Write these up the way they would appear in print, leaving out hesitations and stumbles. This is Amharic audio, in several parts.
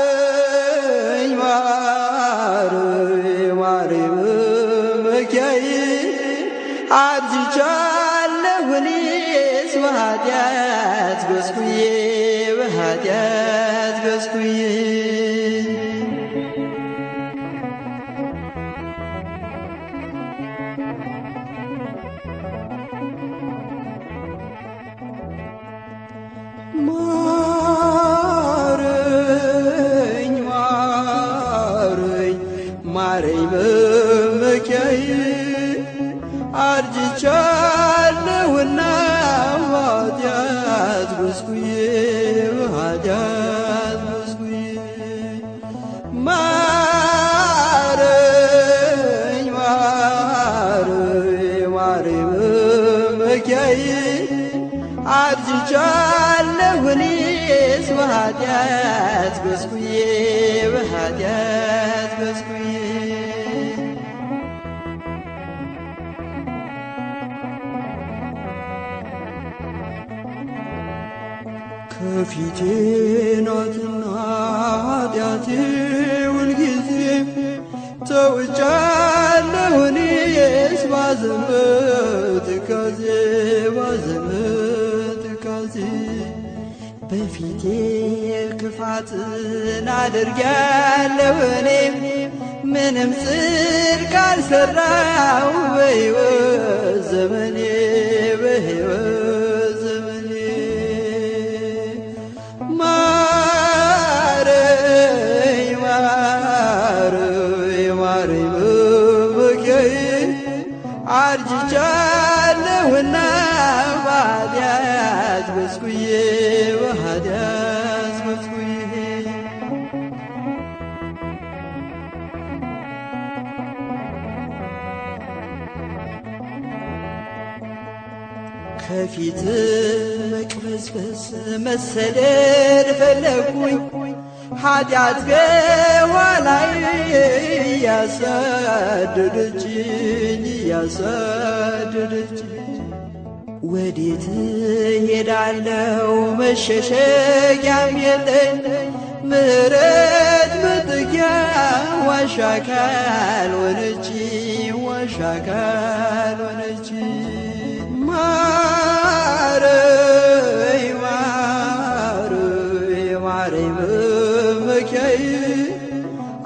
ማረኝ ማረኝ ማረኝ በመኪያዬ አርጅቻለሁ እኔስ በኃጢአት ጎስቁዬ በኃጢአት ጎስቁዬ ማረኝ ማረኝ ማረኝ በመኪያዬ አርጅቻለሁና በኃጢአት ጎስቁዬ በኃጢአት ጎስቁዬ ማረኝ ማረኝ ማረኝ በመኪያዬ አርጅቻለሁ እኔስ በኃጢአት ጎስቁዬ በኃጢአት ጎስቁዬ ከፊቴ ናትና ኃጢአቴ ሁልጊዜ ተውጫለሁ እኔስ ባዘን በትካዜ ባዘን በትካዜ በፊቴ ክፋትን አድርጊያለሁ እኔም ምንም ጽድቅ አልሠራሁ በሕይወት ዘመኔ በሕይወት ዘመኔ ማረኝ ማረኝ ማረኝ በመኪያዬ አርጅቻለሁና በኃጢአት ጎስቁዬ በኃጢአት ጎስቁዬ ከፊት መቅበዝበዝ መሰደድ ፈለግኩኝ ኃጢአት ከኋላዬ እያሳደደችኝ እያሳደደችኝ ወዴት ሄዳለሁ መሸሸጊያም የለኝ ምሕረት መጠጊያ ዋሻ ካልሆነችኝ ዋሻ ካልሆነችኝ ማረኝ ማረኝ ማረኝ በመኪያዬ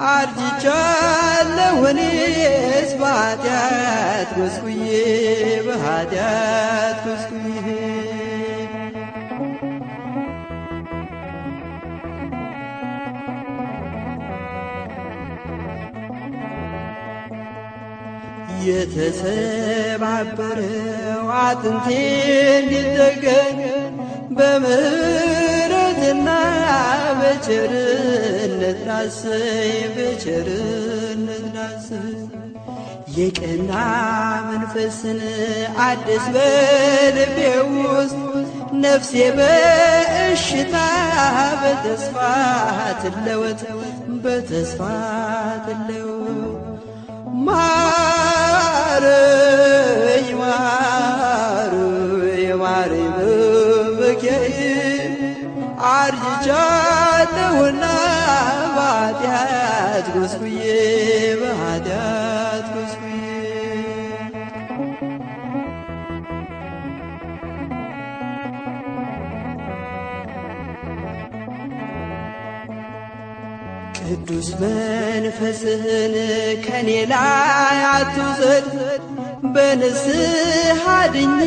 አርጅቻለሁ እኔስ በኃጢአት ጎስቁዬ በኃጢአት ጎስቁዬ የተሰባበረው አጥንቴ እንዲጠገን በምሕረትና በቸርነት ዳሰኝ በቸርነት ዳሰኝ የቀና መንፈስን አድስ በልቤ ውስጥ ነፍሴ በእሽታ በተስፋ ትለወጥ በተስፋ ትለወጥ ማረኝ ማረኝ ማረኝ በመኪያዬ አርጅቻለሁና በኃጢአት ጎስቁዬ በኃጢአት ጎስቁዬ ቅዱስ መንፈስህን ከኔ ላይ አትውሰድ በንስሐ ድኜ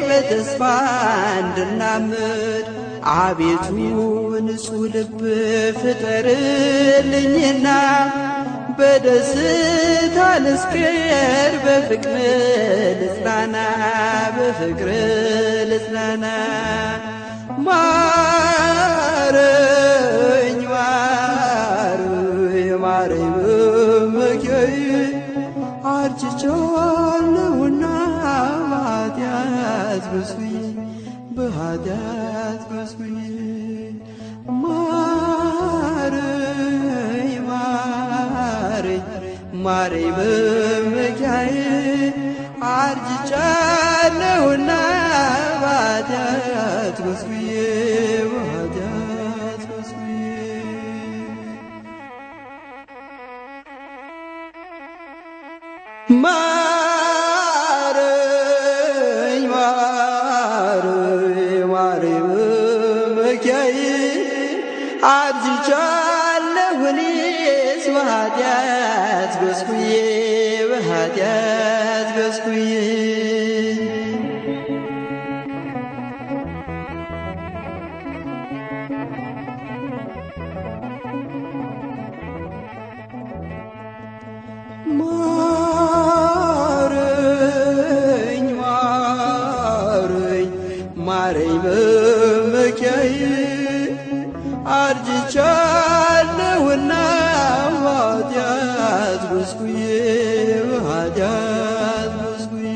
በተስፋ እንድናምድ አቤቱ ንጹሕ ልብ ፍጠርልኝና በደስታ ልስክር በፍቅር ልጽናና በፍቅር ልጽናና ማረኝ ማረኝ ማረኝ በመኪያዬ አርጅቻለሁና በኃጢአት ጎስቁዬ በኃጢአት ጎስቁዬ ማረኝ ማረኝ ማረኝ በመኪያዬ አርጅቻለሁና በኃጢአት ጎስቁዬ በኃጢአት መመኪያዬ አርጅቻለሁ እኔስ በኃጢአት ጎስቁዬ በኃጢአት ጎስቁዬ ማረኝ ማረኝ ማረኝ መመኪያዬ አርጅቻለሁና በኃጢአት ጎስቁዬ በኃጢአት ጎስቁዬ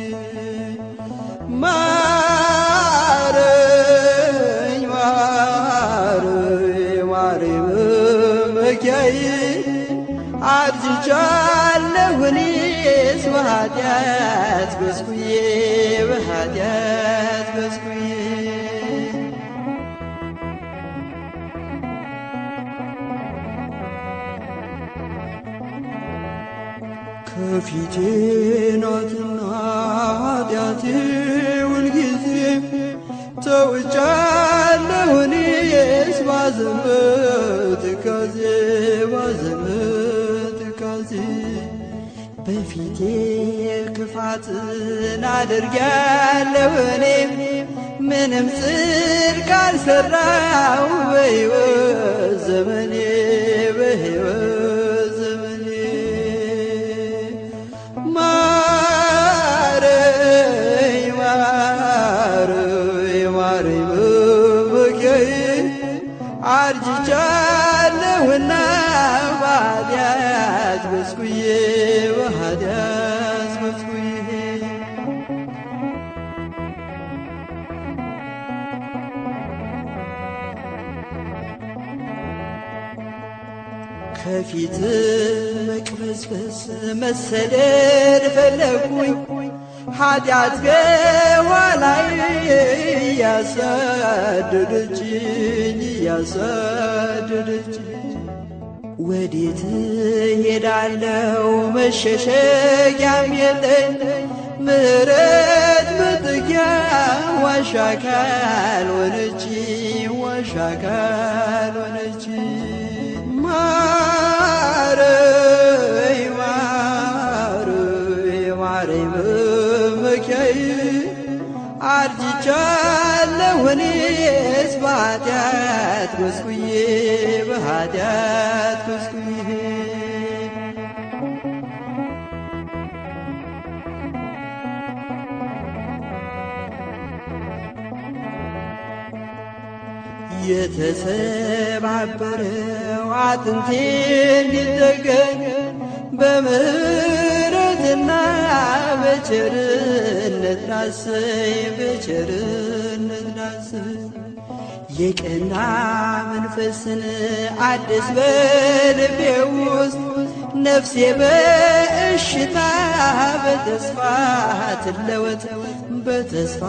ማረኝ ማረኝ ማረኝ መመኪያዬ አርጅቻለሁ እኔስ በኃጢአት ጎስቁዬ በኃጢአት ጎስቁዬ ከፊቴ ናትና ኃጢአቴ ሁልጊዜ ተውጫለሁ እኔስ ባዘን በትካዜ ባዘን በትካዜ በፊቴ ክፋትን አድርጊያለሁ እኔ ምንም ጽድቅ አልሠራሁ በሕይወት ዘመኔ በሕይወት ዘመኔ ማረኝ ማረኝ ማረኝ መመኪያዬ አርጅቻለሁና በኃጢአት ጎስቁዬ በኃጢአት ጎስቁዬ ከፊት መቅበዝበዝ መሰደድ ፈለግኩኝ ኃጢአት ከኋላዬ እያሳደደችኝ እያሳደደችኝ ወዴት ሄዳለሁ መሸሸጊያም የለኝ ምሕረት መጠጊያ ዋሻ ካልሆነችኝ ዋሻ ካልሆነችኝ ማረኝ ማረኝ ማረኝ መመኪያዬ አርጅቻለሁ እኔስ በኃጢአት ጎስቁዬ በኃጢአት ጎስቁዬ የተሰባበረው አጥንቴ እንዲጠገን በምሕረትና በቸርነት ዳሰኝ በቸርነት ዳሰኝ የቀና መንፈስን አድስ በልቤ ውስጥ ነፍሴ በእሽታ በተስፋ ትለወጥ በተስፋ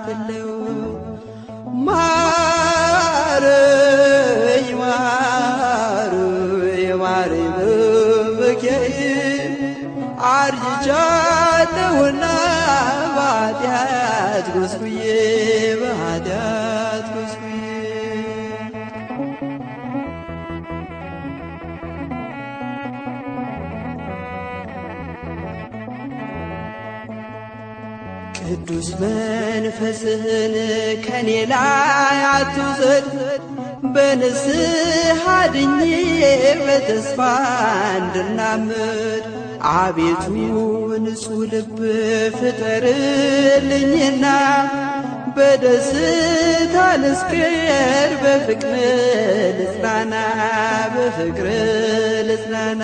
ትለወጥ ማረኝ ማረኝ ማረኝ መመኪያዬ አርጅቻለሁና በኃጢአት ጎስቁዬ በኃጢአት ጎስቁዬ ቅዱስ መንፈስህን ከኔ ላይ አትውሰድ በንስሐ ድኜ በተስፋ እንድናምድ አቤቱ ንጹሕ ልብ ፍጠርልኝና በደስታ ልስክር በፍቅር ልጽናና በፍቅር ልጽናና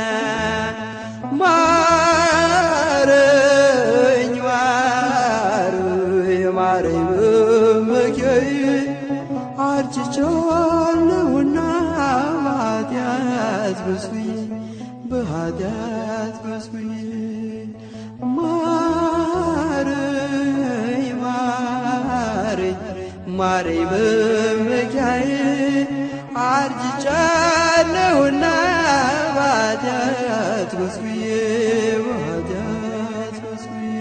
ማረኝ ማረኝ ማረኝ መመኪያዬ አርጅቻለሁና በኃጢአት ጎስቁዬ በኃጢአት ጎስቁዬ ማረኝ ማረኝ ማረኝ መመኪያዬ አርጅቻለሁና በኃጢአት ጎስቁዬ በኃጢአት ጎስቁዬ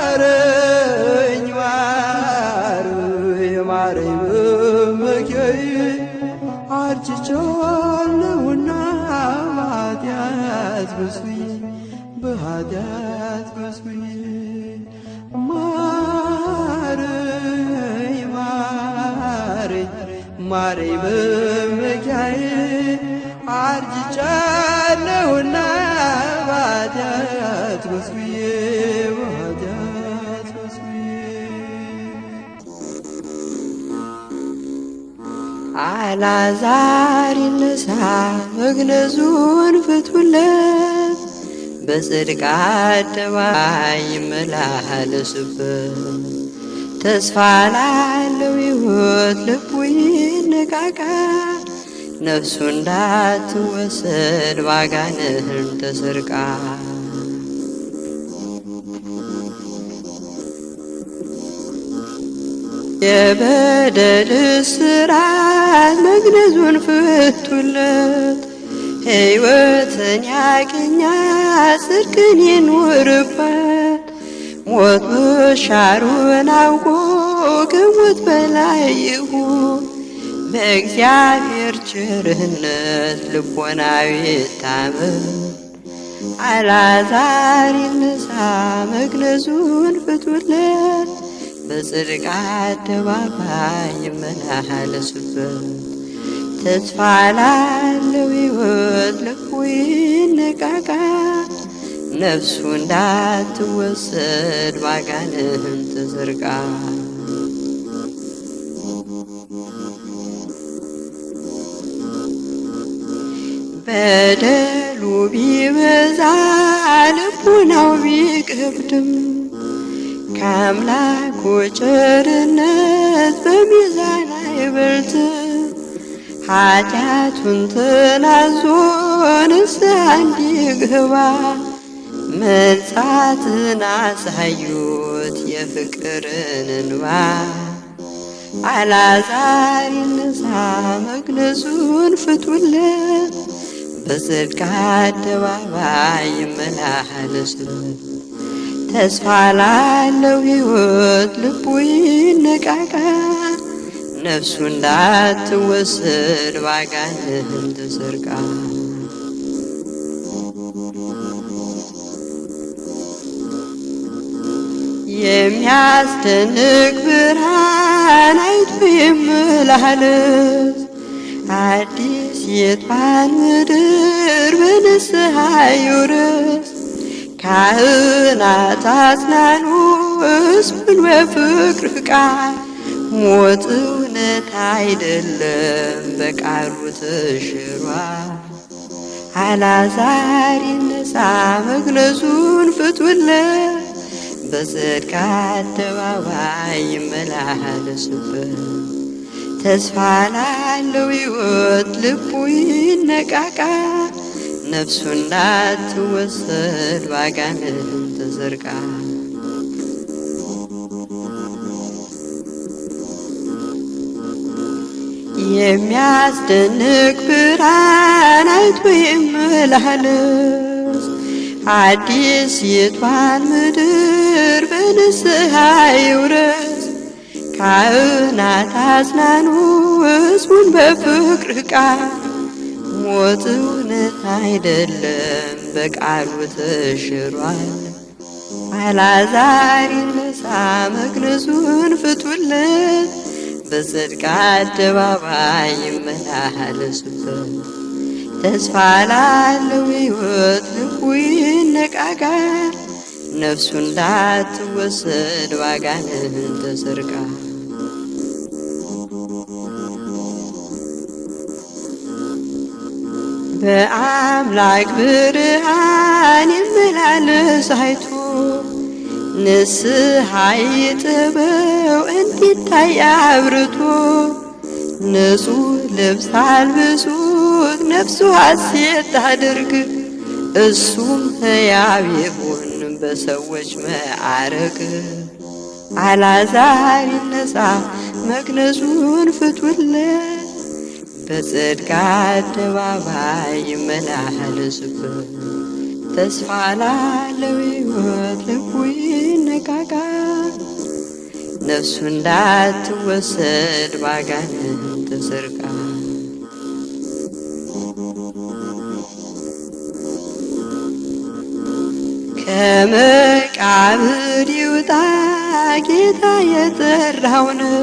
ማረኝ ማረኝ ማረኝ በመኪያዬ አርጅቻለሁና በኃጢአት በስብዬ በኃጢአት በስብዬ ማረኝ ማረኝ ማረኝ በመኪያዬ አርጅቻለሁና በኃጢአት በስብዬ በኃጢአት በስብዬ አልዓዛር ይነሣ መግነዙን ፍቱለት በጽድቅ አደባባይ ይመላለስበት ተስፋ ላለው ሕይወት ልቡ ይነቃቃ ነፍሱ እንዳትወሰድ ባጋንንት ተሰርቃ የበደል እስራት መግነዙን ፍቱለት ሕይወትን ያገኛ ጽድቅን ይኑርበት ሞት መሻሩን አውቆ ከሞት በላይ ይሁን በእግዚአብሔር ቸርነት ልቦናዊ ይታመን አልዓዛር ይነሣ መግነዙን ፍቱለት በጽድቅ አደባባይ ይመላለስበት ተስፋ ላለው ሕይወት ልቡ ይነቃቃ ነፍሱ እንዳትወሰድ ባጋንንት ተሰርቃ በደሉ ቢበዛ ልቡናው ቢከብድም ከአምላኩ ቸርነት በሚዛን አይበልጥም ኃጢአቱን ተናዞ ንስሐ እንዲገባ መንጻትን አሳዩት የፍቅርን እንባ አልዓዛር ይነሣ መግነዙን ፍቱለት በጽድቅ አደባባይ ይመላለስበት ተስፋ ላለው ሕይወት ልቡ ይነቃቃ ነፍሱ እንዳትወሰድ ባጋንንት ተሰርቃ የሚያስደንቅ ብርሃን አይቶ ይመላለስ አዲስ የቷን ምድር በንስሐ ይውረስ ካህናት አጽናኑ ሕዝቡን በፍቅር ቃል ሞት እውነት አይደለም በቃሉ ተሽሯል አልዓዛር ይነሣ መግነዙን ፍቱለት በጽድቅ አደባባይ ይመላለስበት ተስፋ ላለው ሕይወት ልቡ ይነቃቃ ነፍሱ እንዳትወሰድ ባጋንንት ተሰርቃ የሚያስደንቅ ብርሃን አይቶ ይመላለስ አዲስ የቷን ምድር በንስሐ ይውረስ ካህናት አጽናኑ ሕዝቡን በፍቅር ቃል ሞት እውነት አይደለም በቃሉ ተሽሯል አልዓዛር ይነሣ መግነዙን ፍቱለት በጽድቅ አደባባይ ይመላለስበት ተስፋ ላለው ሕይወት ልቡ ይነቃቃ ነፍሱ እንዳትወሰድ ባጋንንት ተሰርቃ በአምላክ ብርሃን ይመላለስ አይቶ ንስሐ ይጥበው እንዲታይ አብርቶ ንጹሕ ልብስ አልብሱት ነፍሱ ሐሴት ታድርግ እሱም ሕያው ይሁን በሰዎች መዓረግ አልዓዛር ይነሣ መግነዙን ፍቱለት በጽድቅ አደባባይ ይመላለስበት ተስፋ ላለው ሕይወት ልቡ ይነቃቃ ነፍሱ እንዳትወሰድ ባጋንንት ሰርቃ። ከመቃብር ይውጣ ጌታ የጠራው ነው።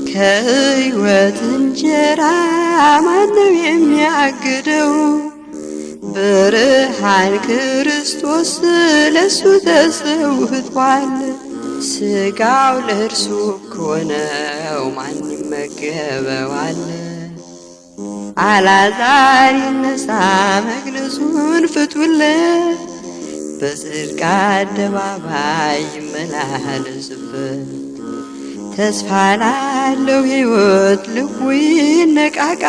ከሕይወት እንጀራ ማነው የሚያግደው? ብርሃን ክርስቶስ ለሱ ተሰውቷል። ሥጋው ለእርሱ እኮ ነው ማን ይመገበዋል? አልዓዛር ይነሳ መግነዙን ፍቱለት፣ በጽድቅ አደባባይ ይመላለስበት። ተስፋ ላለው ሕይወት ልቡ ይነቃቃ፣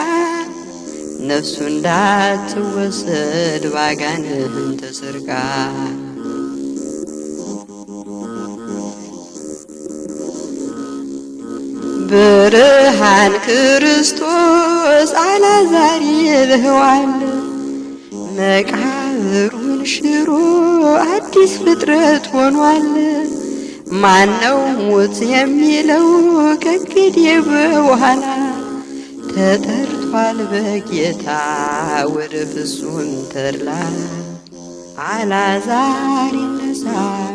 ነፍሱ እንዳትወሰድ ባጋንንት ሰርቃ። ብርሃን ክርስቶስ አልዓዛር ይልህዋል። መቃብሩን ሽሮ አዲስ ፍጥረት ሆኗል። ማነው ሞት የሚለው ከእንግዲህ በኋላ? ተጠርቷል በጌታ ወደ ፍጹም ተድላ። አልዓዛር ይነሳ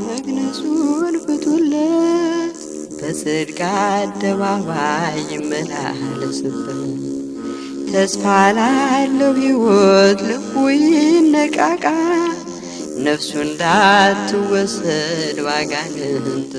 መግነዙን ፍቱለት፣ በጽድቅ አደባባይ ይመላለስበት። ተስፋ ላለው ሕይወት ልቡ ይነቃቃ፣ ነፍሱ እንዳትወሰድ ባጋንንት